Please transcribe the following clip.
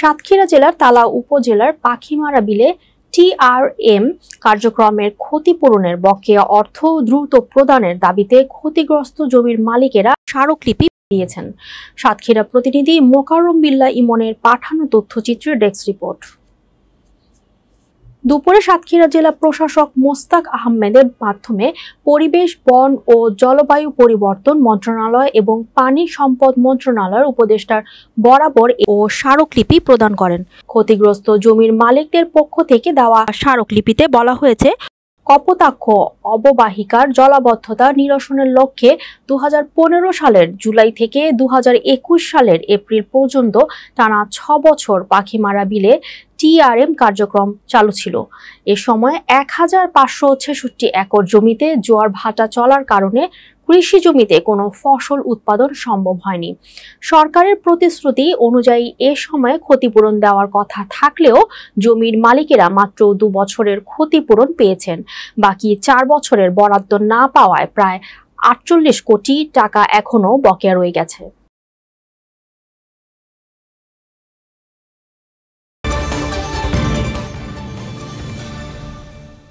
সাতক্ষীরা জেলার তালা উপজেলার পাখিমারা বিলে টিআরএম কার্যক্রমের ক্ষতিপূরণের বকেয়া অর্থ দ্রুত প্রদানের দাবিতে ক্ষতিগ্রস্ত জমির মালিকেরা স্মারকলিপি দিয়েছেন। সাতক্ষীরা প্রতিনিধি মোকাররম বিল্লাহ ইমনের পাঠানো তথ্যচিত্রের ডেস্ক রিপোর্ট। দুপুরে সাতক্ষীরা জেলা প্রশাসক মোস্তাক আহমেদের মাধ্যমে পরিবেশ, বন ও জলবায়ু পরিবর্তন মন্ত্রণালয় এবং পানি সম্পদ মন্ত্রণালয়ের উপদেষ্টার বরাবর ও স্মারকলিপি প্রদান করেন। ক্ষতিগ্রস্ত জমির মালিকদের পক্ষ থেকে দেওয়া স্মারকলিপিতে বলা হয়েছে, কপোতাক্ষ অববাহিকার জলাবদ্ধতা নিরসনের লক্ষ্যে 2015 সালের জুলাই থেকে 2021 সালের এপ্রিল পর্যন্ত টানা 6 বছর পাখিমারা বিলে টিআরএম কার্যক্রম চালু ছিল। এ সময় 1566 একর জমিতে জোয়ার ভাটা চলার কারণে কৃষি জমিতে কোনো ফসল উৎপাদন সম্ভব হয়নি। সরকারের প্রতিশ্রুতি অনুযায়ী এ সময় ক্ষতিপূরণ দেওয়ার কথা থাকলেও জমির মালিকেরা মাত্র 2 বছরের ক্ষতিপূরণ পেয়েছেন। বাকি 4 বছরের বরাদ্দ না পাওয়ায় প্রায় 48 কোটি টাকা এখনো বকেয়া রয়ে গেছে।